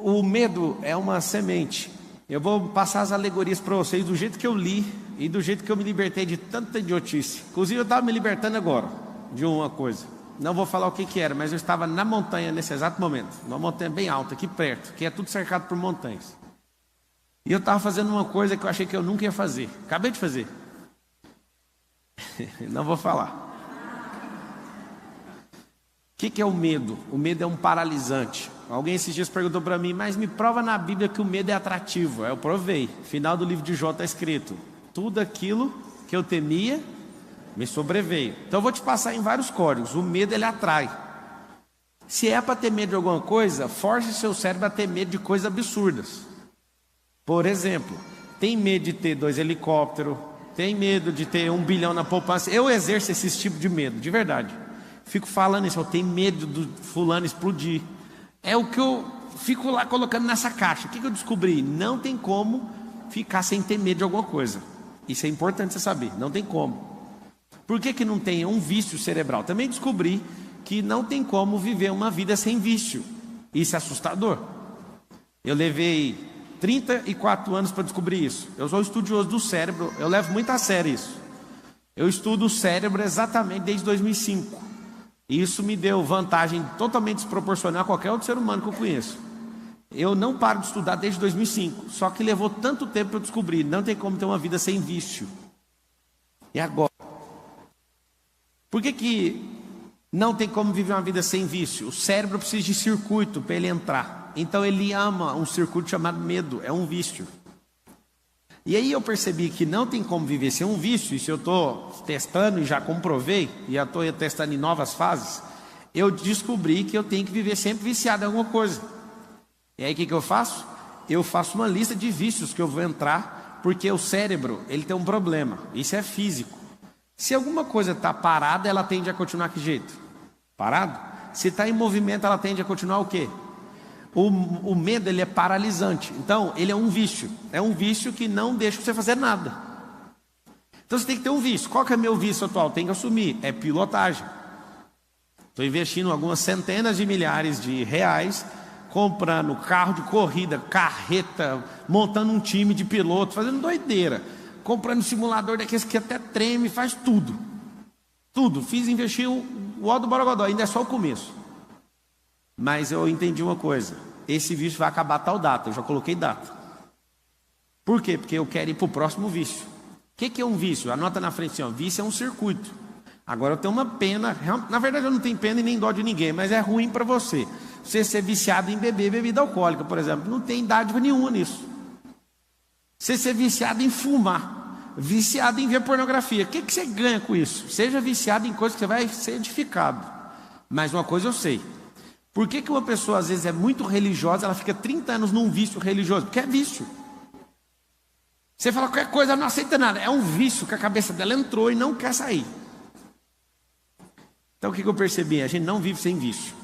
O medo é uma semente. Eu vou passar as alegorias para vocês do jeito que eu li e do jeito que eu me libertei de tanta idiotice. Inclusive eu estava me libertando agora de uma coisa. Não vou falar o que era, mas eu estava na montanha nesse exato momento. Uma montanha bem alta, aqui perto, que é tudo cercado por montanhas. E eu estava fazendo uma coisa que eu achei que eu nunca ia fazer. Acabei de fazer. Não vou falar. O que é o medo? O medo é um paralisante. Alguém esses dias perguntou para mim, mas me prova na Bíblia que o medo é atrativo. Eu provei. Final do livro de Jó está escrito: tudo aquilo que eu temia me sobreveio. Então eu vou te passar em vários códigos. O medo, ele atrai. Se é para ter medo de alguma coisa, force seu cérebro a ter medo de coisas absurdas. Por exemplo, tem medo de ter 2 helicópteros, tem medo de ter 1 bilhão na poupança. Eu exerço esse tipo de medo, de verdade. Fico falando isso, eu tenho medo do fulano explodir. É o que eu fico lá colocando nessa caixa. O que eu descobri? Não tem como ficar sem ter medo de alguma coisa. Isso é importante você saber, não tem como. Por que não tem? É um vício cerebral. Também descobri que não tem como viver uma vida sem vício. Isso é assustador. Eu levei 34 anos para descobrir isso. Eu sou estudioso do cérebro, eu levo muito a sério isso. Eu estudo o cérebro exatamente desde 2005. E isso me deu vantagem totalmente desproporcional a qualquer outro ser humano que eu conheço. Eu não paro de estudar desde 2005. Só que levou tanto tempo para eu descobrir. Não tem como ter uma vida sem vício. E agora? Por que não tem como viver uma vida sem vício? O cérebro precisa de circuito para ele entrar. Então ele ama um circuito chamado medo. É um vício. E aí eu percebi que não tem como viver sem um vício. E se eu estou testando e já comprovei, e já estou testando em novas fases, eu descobri que eu tenho que viver sempre viciado em alguma coisa. E aí o que eu faço? Eu faço uma lista de vícios que eu vou entrar, porque o cérebro, ele tem um problema. Isso é físico. Se alguma coisa está parada, ela tende a continuar que jeito? Parado? Se está em movimento, ela tende a continuar o quê? O medo, ele é paralisante. Então, ele é um vício. É um vício que não deixa você fazer nada. Então, você tem que ter um vício. Qual que é meu vício atual? Tem que assumir. É pilotagem. Estou investindo algumas centenas de milhares de reais, comprando carro de corrida, carreta, montando um time de piloto, fazendo doideira. Comprando um simulador daqueles que até treme, faz tudo. Tudo. Investi o ó do Borogodó. Ainda é só o começo. Mas eu entendi uma coisa. Esse vício vai acabar tal data. Eu já coloquei data. Por quê? Porque eu quero ir para o próximo vício. O que é um vício? Anota na frente assim, ó. Vício é um circuito. Agora eu tenho uma pena. Na verdade eu não tenho pena e nem dó de ninguém. Mas é ruim para você. Você ser viciado em beber bebida alcoólica, por exemplo. Não tem dádiva nenhuma nisso. Você ser viciado em fumar. Viciado em ver pornografia. O que você ganha com isso? Seja viciado em coisas que você vai ser edificado. Mas uma coisa eu sei. Por que uma pessoa às vezes é muito religiosa, ela fica 30 anos num vício religioso? Porque é vício. Você fala qualquer coisa, ela não aceita nada. É um vício que a cabeça dela entrou e não quer sair. Então o que eu percebi? A gente não vive sem vício.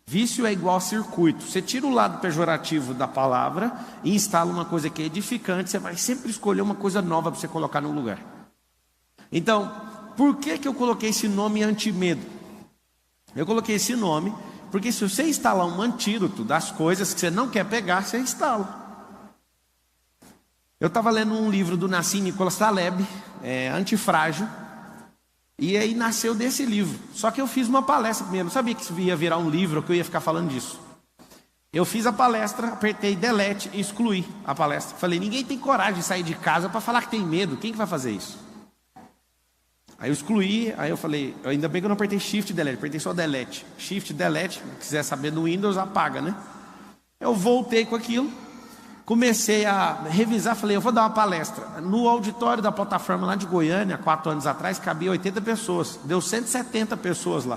Vício é igual a circuito. Você tira o lado pejorativo da palavra e instala uma coisa que é edificante. Você vai sempre escolher uma coisa nova para você colocar no lugar. Então, por que eu coloquei esse nome antimedo? Eu coloquei esse nome porque se você instalar um antídoto das coisas que você não quer pegar, você instala. Eu estava lendo um livro do Nassim Nicholas Taleb, Antifrágil. E aí nasceu desse livro. Só que eu fiz uma palestra primeiro. Não sabia que isso ia virar um livro, que eu ia ficar falando disso. Eu fiz a palestra, apertei delete e excluí a palestra. Falei, ninguém tem coragem de sair de casa para falar que tem medo. Quem que vai fazer isso? Aí eu excluí, aí eu falei, ainda bem que eu não apertei shift delete, apertei só delete. Shift delete, se quiser saber no Windows, apaga, né? Eu voltei com aquilo. Comecei a revisar, falei, eu vou dar uma palestra. No auditório da plataforma lá de Goiânia, 4 anos atrás, cabia 80 pessoas. Deu 170 pessoas lá.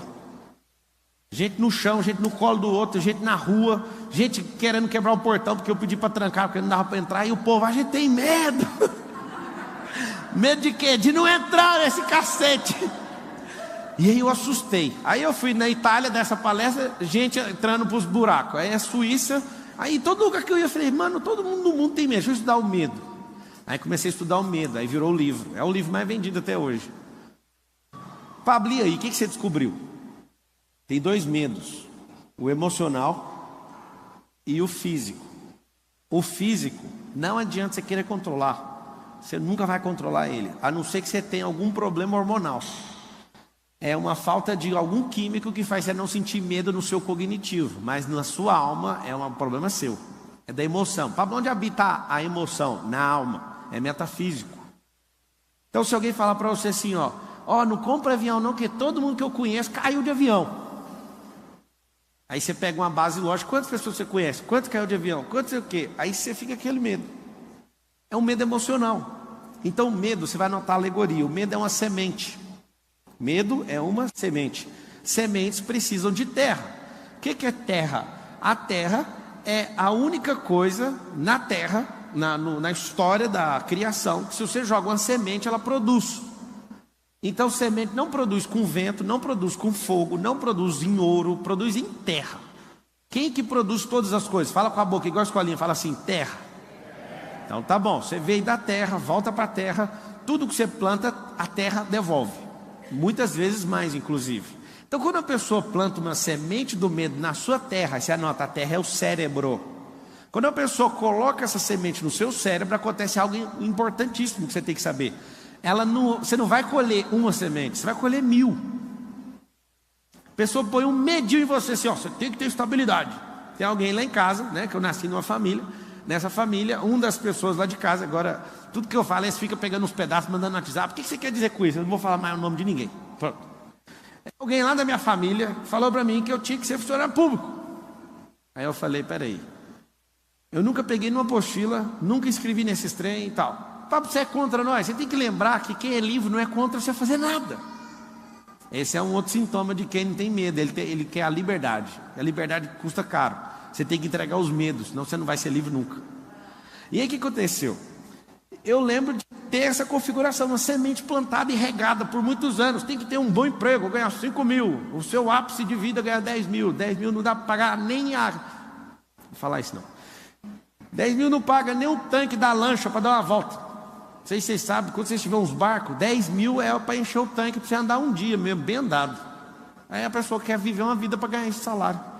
Gente no chão, gente no colo do outro, gente na rua, gente querendo quebrar o portão, porque eu pedi para trancar, porque não dava para entrar. E o povo, a gente tem medo. Medo de quê? De não entrar nesse cacete. E aí eu assustei. Aí eu fui na Itália dessa palestra, gente entrando para os buracos. Aí a Suíça... Aí todo lugar que eu ia, eu falei, mano, todo mundo no mundo tem medo, deixa eu estudar o medo. Aí comecei a estudar o medo, aí virou o livro. É o livro mais vendido até hoje. Pablo, e aí, o que você descobriu? Tem 2 medos. O emocional e o físico. O físico, não adianta você querer controlar. Você nunca vai controlar ele, a não ser que você tenha algum problema hormonal. É uma falta de algum químico que faz você não sentir medo no seu cognitivo, mas na sua alma é um problema seu. É da emoção. Para onde habita a emoção? Na alma. É metafísico. Então se alguém falar para você assim, não compra avião não, porque todo mundo que eu conheço caiu de avião. Aí você pega uma base lógica, quantas pessoas você conhece? Quantos caiu de avião? Quantos sei o quê? Aí você fica aquele medo. É um medo emocional. Então o medo, você vai notar a alegoria, o medo é uma semente. Medo é uma semente. Sementes precisam de terra. O que é terra? A terra é a única coisa na terra, na história da criação, que se você joga uma semente, ela produz. Então semente não produz com vento, não produz com fogo, não produz em ouro, produz em terra. Quem que produz todas as coisas? Fala com a boca, igual a escolinha, fala assim, terra. Então tá bom, você veio da terra, volta para a terra, tudo que você planta, a terra devolve. Muitas vezes mais, inclusive. Então quando a pessoa planta uma semente do medo na sua terra, você anota, a terra é o cérebro. Quando a pessoa coloca essa semente no seu cérebro, acontece algo importantíssimo que você tem que saber. Você não vai colher uma semente, você vai colher 1000. A pessoa põe um medinho em você assim, você tem que ter estabilidade. Tem alguém lá em casa, né, que eu nasci numa família. Nessa família, uma das pessoas lá de casa, agora, tudo que eu falo, eles ficam pegando uns pedaços, mandando no WhatsApp. O que você quer dizer com isso? Eu não vou falar mais o nome de ninguém. Pronto. Alguém lá da minha família falou para mim que eu tinha que ser funcionário público. Aí eu falei, peraí, eu nunca peguei numa apostila, nunca escrevi nesses trem e tal. Você é contra nós, você tem que lembrar que quem é livre não é contra você fazer nada. Esse é um outro sintoma de quem não tem medo, ele quer a liberdade. A liberdade custa caro. Você tem que entregar os medos, senão você não vai ser livre nunca. E aí o que aconteceu? Eu lembro de ter essa configuração, uma semente plantada e regada por muitos anos. Tem que ter um bom emprego, ganhar 5 mil. O seu ápice de vida ganhar 10 mil. 10 mil não dá para pagar nem a... Vou falar isso não. 10 mil não paga nem o tanque da lancha para dar uma volta. Não sei se vocês sabem, quando vocês tiverem uns barcos, 10 mil é para encher o tanque para você andar um dia mesmo, bem andado. Aí a pessoa quer viver uma vida para ganhar esse salário.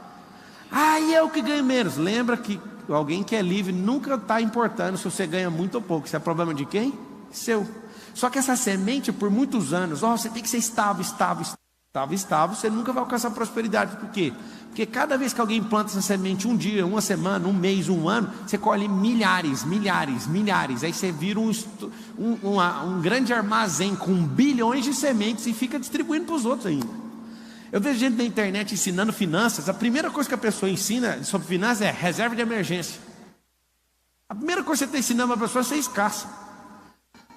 E eu que ganho menos. Lembra que alguém que é livre nunca está importando se você ganha muito ou pouco. Isso é problema de quem? Seu. Só que essa semente, por muitos anos, você tem que ser estável. Você nunca vai alcançar prosperidade. Por quê? Porque cada vez que alguém planta essa semente, um dia, uma semana, um mês, um ano, você colhe milhares. Aí você vira um grande armazém com bilhões de sementes e fica distribuindo para os outros ainda. Eu vejo gente na internet ensinando finanças. A primeira coisa que a pessoa ensina sobre finanças é reserva de emergência. A primeira coisa que você está ensinando para a pessoa é ser escassa.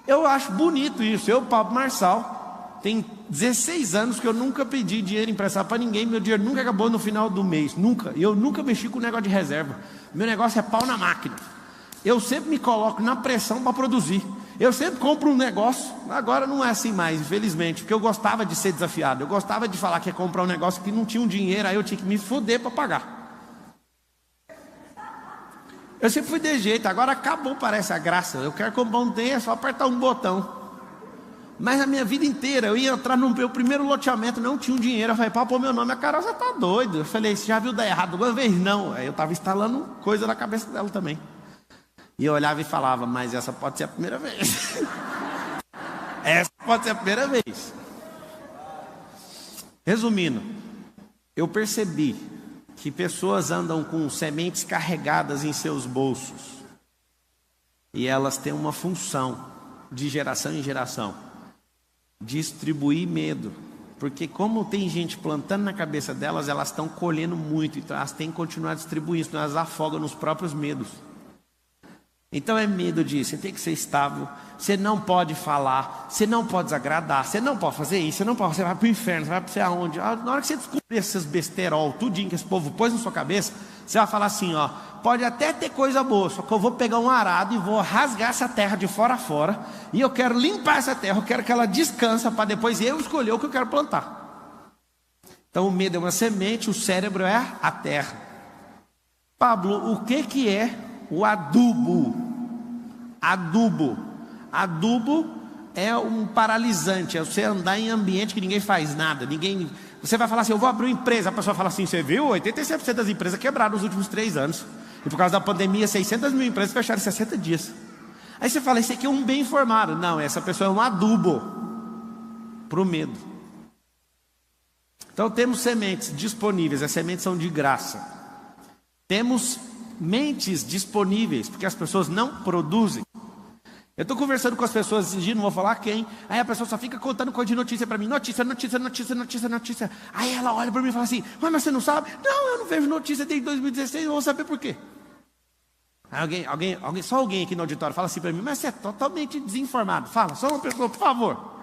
Eu acho bonito isso. Eu, Pablo Marçal, tem 16 anos que eu nunca pedi dinheiro emprestado para ninguém. Meu dinheiro nunca acabou no final do mês. Nunca. E eu nunca mexi com o negócio de reserva. Meu negócio é pau na máquina. Eu sempre me coloco na pressão para produzir. Eu sempre compro um negócio. Agora não é assim mais, infelizmente, porque eu gostava de ser desafiado. Eu gostava de falar que ia comprar um negócio que não tinha um dinheiro, aí eu tinha que me foder para pagar. Eu sempre fui de jeito. Agora acabou, parece a graça. Eu quero comprar um trem, é só apertar um botão. Mas a minha vida inteira, eu ia entrar no meu primeiro loteamento, não tinha um dinheiro. Eu falei, para pôr meu nome, a Carol, você tá doido. Eu falei, você já viu dar errado uma vez? Não. Aí eu estava instalando coisa na cabeça dela também. E eu olhava e falava, mas essa pode ser a primeira vez. Essa pode ser a primeira vez. Resumindo, eu percebi que pessoas andam com sementes carregadas em seus bolsos. E elas têm uma função de geração em geração. Distribuir medo. Porque como tem gente plantando na cabeça delas, elas estão colhendo muito. Então elas têm que continuar distribuindo, senão elas afogam nos próprios medos. Então é medo disso, você tem que ser estável, você não pode falar, você não pode desagradar, você não pode fazer isso, você vai para o inferno, você vai para você aonde? Na hora que você descobrir esses besterol, tudinho que esse povo pôs na sua cabeça, você vai falar assim, pode até ter coisa boa, só que eu vou pegar um arado e vou rasgar essa terra de fora a fora, e eu quero limpar essa terra, eu quero que ela descanse para depois eu escolher o que eu quero plantar. Então o medo é uma semente, o cérebro é a terra. Pablo, o que é o adubo? Adubo é um paralisante, é você andar em ambiente que ninguém faz nada, você vai falar assim, eu vou abrir uma empresa, a pessoa fala assim, você viu, 87% das empresas quebraram nos últimos 3 anos, E por causa da pandemia, 600 mil empresas fecharam em 60 dias. Aí você fala, esse aqui é um bem informado. Não, essa pessoa é um adubo para o medo. Então temos sementes disponíveis, as sementes são de graça. Temos mentes disponíveis, porque as pessoas não produzem. Eu estou conversando com as pessoas esses dias, não vou falar quem. Aí a pessoa só fica contando coisa de notícia para mim. Notícia. Aí ela olha para mim e fala assim, mas você não sabe? Não, eu não vejo notícia desde 2016, eu vou saber por quê. Aí só alguém aqui no auditório fala assim para mim, mas você é totalmente desinformado. Fala, só uma pessoa, por favor.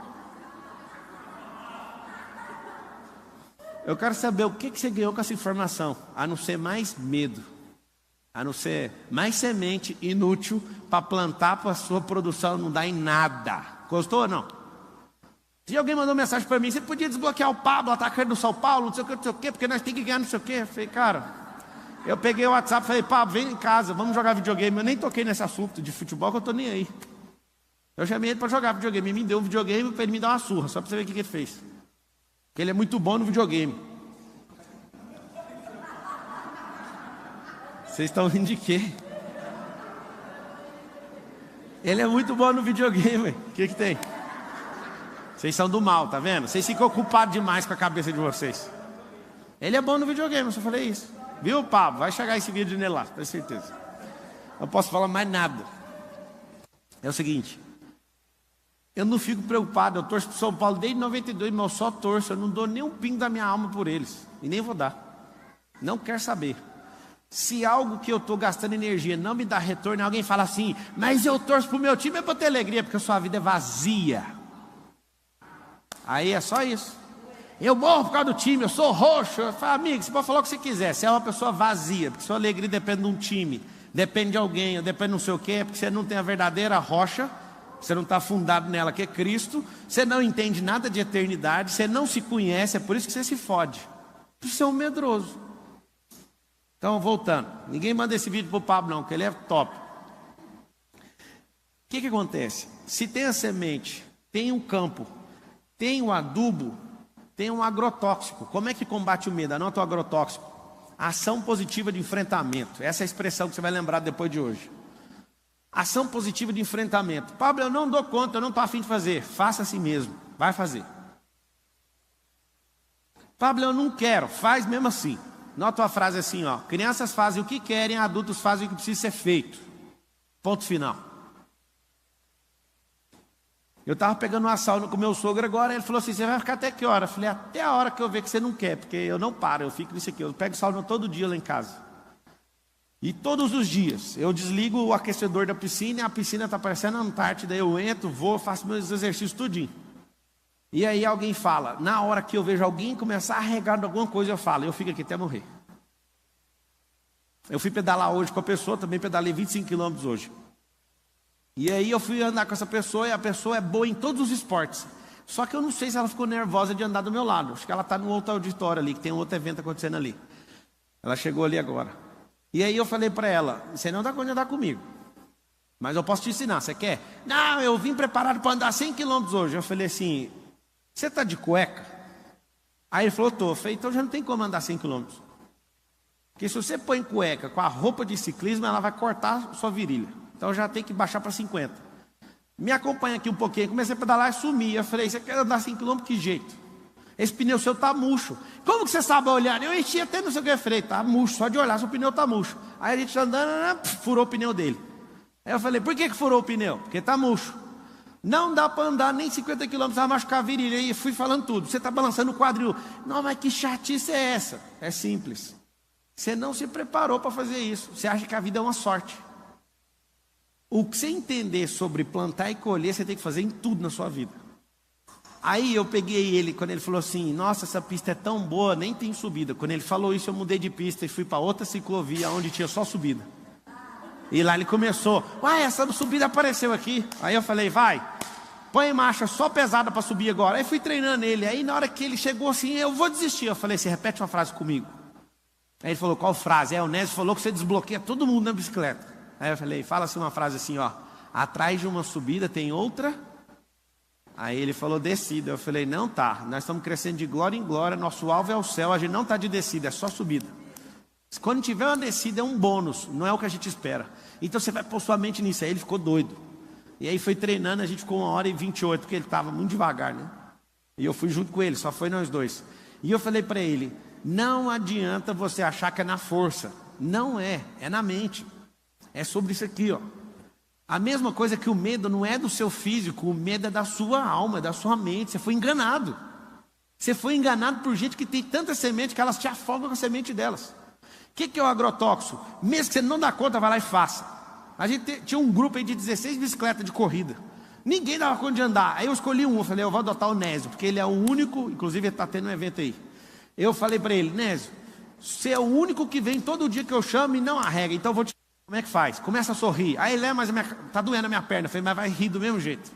Eu quero saber o que você ganhou com essa informação, a não ser mais medo, a não ser mais semente inútil para plantar para a sua produção não dar em nada. Gostou ou não? Se alguém mandou mensagem para mim, você podia desbloquear o Pablo, atacante do São Paulo, não sei o que, porque nós temos que ganhar não sei o que. Eu falei, cara, eu peguei o WhatsApp e falei, Pablo, vem em casa, vamos jogar videogame. Eu nem toquei nesse assunto de futebol, que eu estou nem aí. Eu chamei ele para jogar videogame, ele me deu um videogame para ele me dar uma surra, só para você ver o que ele fez. Porque ele é muito bom no videogame. Vocês estão rindo de quê? Ele é muito bom no videogame. O que tem? Vocês são do mal, tá vendo? Vocês ficam ocupados demais com a cabeça de vocês. Ele é bom no videogame, eu só falei isso. Viu, Pablo? Vai chegar esse vídeo nele lá, tenho certeza. Não posso falar mais nada. É o seguinte. Eu não fico preocupado, eu torço para o São Paulo desde 92, mas eu só torço, eu não dou nem um pingo da minha alma por eles. E nem vou dar. Não quero saber. Se algo que eu estou gastando energia não me dá retorno, alguém fala assim, mas eu torço para o meu time é para ter alegria, porque a sua vida é vazia. Aí é só isso. Eu morro por causa do time, eu sou roxo. Eu falo, amigo, você pode falar o que você quiser, você é uma pessoa vazia, porque sua alegria depende de um time, depende de alguém, depende de não sei o quê, porque você não tem a verdadeira rocha. Você não está fundado nela, que é Cristo. Você não entende nada de eternidade. Você não se conhece, é por isso que você se fode. Você é um medroso. Então, voltando. Ninguém manda esse vídeo para o Pablo, não, porque ele é top. O que acontece? Se tem a semente, tem um campo, tem um adubo, tem um agrotóxico. Como é que combate o medo? Anota o agrotóxico. Ação positiva de enfrentamento. Essa é a expressão que você vai lembrar depois de hoje. Ação positiva de enfrentamento. Pablo, eu não dou conta, eu não estou a fim de fazer. Faça assim mesmo, vai fazer. Pablo, eu não quero, faz mesmo assim. Nota a frase assim, ó. Crianças fazem o que querem, adultos fazem o que precisa ser feito. Ponto final. Eu estava pegando uma sauna com meu sogro agora, ele falou assim, você vai ficar até que hora? Eu falei, até a hora que eu ver que você não quer, porque eu não paro, eu fico nisso aqui. Eu pego sauna todo dia lá em casa. E todos os dias, eu desligo o aquecedor da piscina, e a piscina está parecendo a Antártida, eu entro, vou, faço meus exercícios tudinho. E aí alguém fala, na hora que eu vejo alguém começar a regar de alguma coisa, eu falo, eu fico aqui até morrer. Eu fui pedalar hoje com a pessoa, também pedalei 25 quilômetros hoje. E aí eu fui andar com essa pessoa, e a pessoa é boa em todos os esportes. Só que eu não sei se ela ficou nervosa de andar do meu lado. Acho que ela está no outro auditório ali, que tem um outro evento acontecendo ali. Ela chegou ali agora. E aí eu falei para ela, você não dá conta de andar comigo, mas eu posso te ensinar, você quer? Não, eu vim preparado para andar 100 quilômetros hoje. Eu falei assim, você está de cueca? Aí ele falou, tô. Eu falei, então já não tem como andar 100 quilômetros. Porque se você põe cueca com a roupa de ciclismo, ela vai cortar sua virilha. Então já tem que baixar para 50. Me acompanha aqui um pouquinho. Comecei a pedalar e sumi. Eu falei, você quer andar 100 quilômetros? Que jeito? Esse pneu seu tá murcho. Como que você sabe olhar? Eu enchi até não sei o que. Eu falei, tá murcho, só de olhar, seu pneu tá murcho. Aí a gente andando, furou o pneu dele. Aí eu falei, por que furou o pneu? Porque tá murcho. Não dá para andar nem 50 quilômetros, vai machucar a virilha. E fui falando tudo. Você tá balançando o quadril. Não, mas que chatice é essa? É simples. Você não se preparou para fazer isso. Você acha que a vida é uma sorte. O que você entender sobre plantar e colher, você tem que fazer em tudo na sua vida. Aí eu peguei ele, quando ele falou assim, nossa, essa pista é tão boa, nem tem subida. Quando ele falou isso, eu mudei de pista e fui para outra ciclovia, onde tinha só subida. E lá ele começou, uai, essa subida apareceu aqui. Aí eu falei, vai, põe em marcha só pesada para subir agora. Aí fui treinando ele, aí na hora que ele chegou assim, eu vou desistir. Eu falei, você repete uma frase comigo. Aí ele falou, qual frase? O Nésio falou que você desbloqueia todo mundo na bicicleta. Aí eu falei, fala assim uma frase assim, ó, atrás de uma subida tem outra. Aí ele falou, descida. Eu falei, não tá, nós estamos crescendo de glória em glória, nosso alvo é o céu, a gente não está de descida, é só subida. Quando tiver uma descida é um bônus, não é o que a gente espera. Então você vai pôr sua mente nisso. Aí ele ficou doido. E aí foi treinando, a gente ficou 1h28, porque ele estava muito devagar, né? E eu fui junto com ele, só foi nós dois. E eu falei para ele, não adianta você achar que é na força. Não é, é na mente. É sobre isso aqui, ó. A mesma coisa que o medo não é do seu físico, o medo é da sua alma, é da sua mente. Você foi enganado. Você foi enganado por gente que tem tanta semente que elas te afogam na semente delas. O que é o agrotóxico? Mesmo que você não dá conta, vai lá e faça. A gente tinha um grupo aí de 16 bicicletas de corrida. Ninguém dava conta de andar. Aí eu escolhi um, eu falei, eu vou adotar o Nésio, porque ele é o único, inclusive ele está tendo um evento aí. Eu falei para ele, Nésio, você é o único que vem todo dia que eu chamo e não arrega, então eu vou te... Como é que faz? Começa a sorrir. Aí ele, mas tá doendo a minha perna. Eu falei, mas vai rir do mesmo jeito.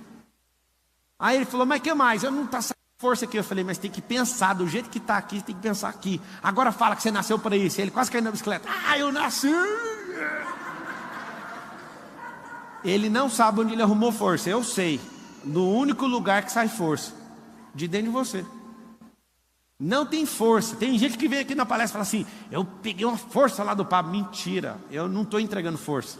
Aí ele falou, mas que mais? Eu não tá saindo força aqui. Eu falei, mas tem que pensar do jeito que está aqui, tem que pensar aqui. Agora fala que você nasceu para isso. Ele quase caiu na bicicleta. Ah, eu nasci! Ele não sabe onde ele arrumou força. Eu sei. No único lugar que sai força. De dentro de você. Não tem força. Tem gente que vem aqui na palestra e fala assim, eu peguei uma força lá do Pablo. Mentira. Eu não estou entregando força.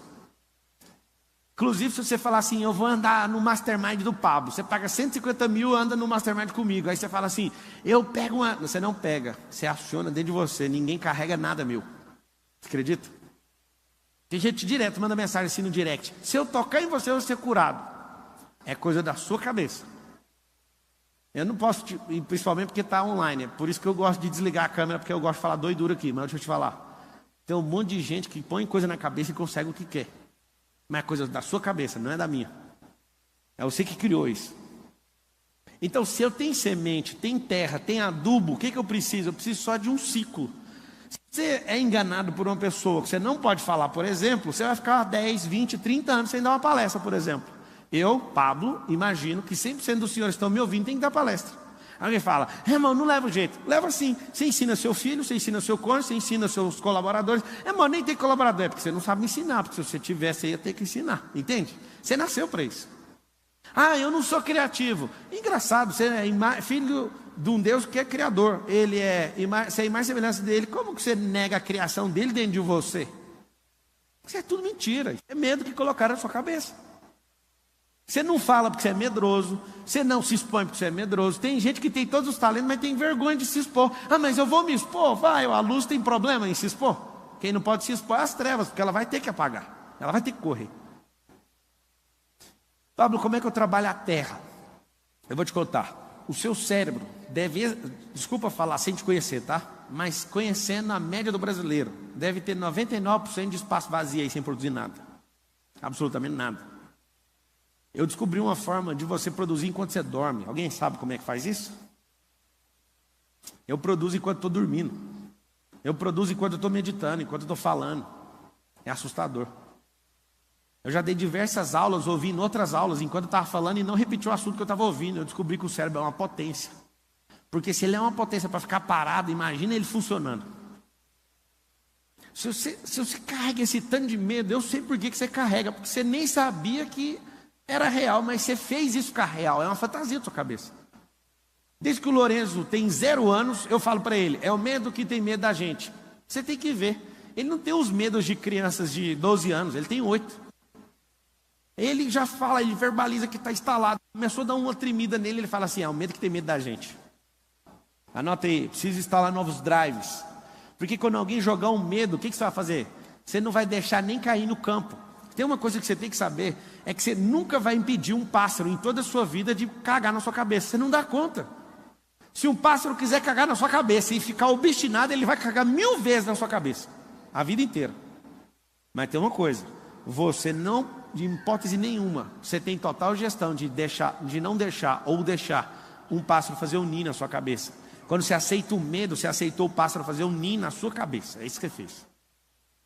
Inclusive, se você falar assim, eu vou andar no Mastermind do Pablo, você paga 150 mil e anda no Mastermind comigo. Aí você fala assim, eu pego uma... Você não pega, você aciona dentro de você, ninguém carrega nada meu. Você acredita? Tem gente direto, manda mensagem assim no direct. Se eu tocar em você, eu vou ser curado. É coisa da sua cabeça. Eu não posso, principalmente porque está online. É por isso que eu gosto de desligar a câmera, porque eu gosto de falar doidura aqui. Mas deixa eu te falar. Tem um monte de gente que põe coisa na cabeça e consegue o que quer. Mas é coisa da sua cabeça, não é da minha. É você que criou isso. Então, se eu tenho semente, tem terra, tem adubo, o que eu preciso? Eu preciso só de um ciclo. Se você é enganado por uma pessoa que você não pode falar, por exemplo, você vai ficar 10, 20, 30 anos sem dar uma palestra, por exemplo. Eu, Pablo, imagino que 100% dos senhores que estão me ouvindo tem que dar palestra. Alguém fala, irmão, não leva jeito. Leva sim. Você ensina seu filho, você ensina seu cônjuge, você ensina seus colaboradores. Irmão, nem tem colaborador, é porque você não sabe ensinar. Porque se você tivesse, você ia ter que ensinar. Entende? Você nasceu para isso. Ah, eu não sou criativo. Engraçado, você é filho de um Deus que é criador. Você é imagem e semelhança dele. Como que você nega a criação dele dentro de você? Isso é tudo mentira. Isso é medo que colocaram na sua cabeça. Você não fala porque você é medroso. Você não se expõe porque você é medroso. Tem gente que tem todos os talentos, mas tem vergonha de se expor. Ah, mas eu vou me expor? Vai, a luz tem problema em se expor. Quem não pode se expor é as trevas, porque ela vai ter que apagar. Ela vai ter que correr. Pablo, como é que eu trabalho a terra? Eu vou te contar. O seu cérebro deve, desculpa falar sem te conhecer, tá? Mas conhecendo a média do brasileiro, deve ter 99% de espaço vazio aí sem produzir nada. Absolutamente nada. Eu descobri uma forma de você produzir enquanto você dorme. Alguém sabe como é que faz isso? Eu produzo enquanto estou dormindo. Eu produzo enquanto eu estou meditando, enquanto eu estou falando. É assustador. Eu já dei diversas aulas, ouvi em outras aulas, enquanto eu estava falando e não repeti o assunto que eu estava ouvindo. Eu descobri que o cérebro é uma potência. Porque se ele é uma potência para ficar parado, imagina ele funcionando. Se você carrega esse tanto de medo, eu sei por que você carrega. Porque você nem sabia que era real, mas você fez isso ficar real. É uma fantasia da sua cabeça. Desde que o Lorenzo tem 0 anos, eu falo para ele, é o medo que tem medo da gente. Você tem que ver. Ele não tem os medos de crianças de 12 anos, ele tem 8. Ele já fala, ele verbaliza que está instalado. Começou a dar uma tremida nele, ele fala assim, é o medo que tem medo da gente. Anota aí, precisa instalar novos drives. Porque quando alguém jogar um medo, o que você vai fazer? Você não vai deixar nem cair no campo. Tem uma coisa que você tem que saber, é que você nunca vai impedir um pássaro em toda a sua vida de cagar na sua cabeça. Você não dá conta. Se um pássaro quiser cagar na sua cabeça e ficar obstinado, ele vai cagar 1000 vezes na sua cabeça. A vida inteira. Mas tem uma coisa, você não, de hipótese nenhuma, você tem total gestão de não deixar ou deixar um pássaro fazer um ninho na sua cabeça. Quando você aceita o medo, você aceitou o pássaro fazer um ninho na sua cabeça. É isso que você fez.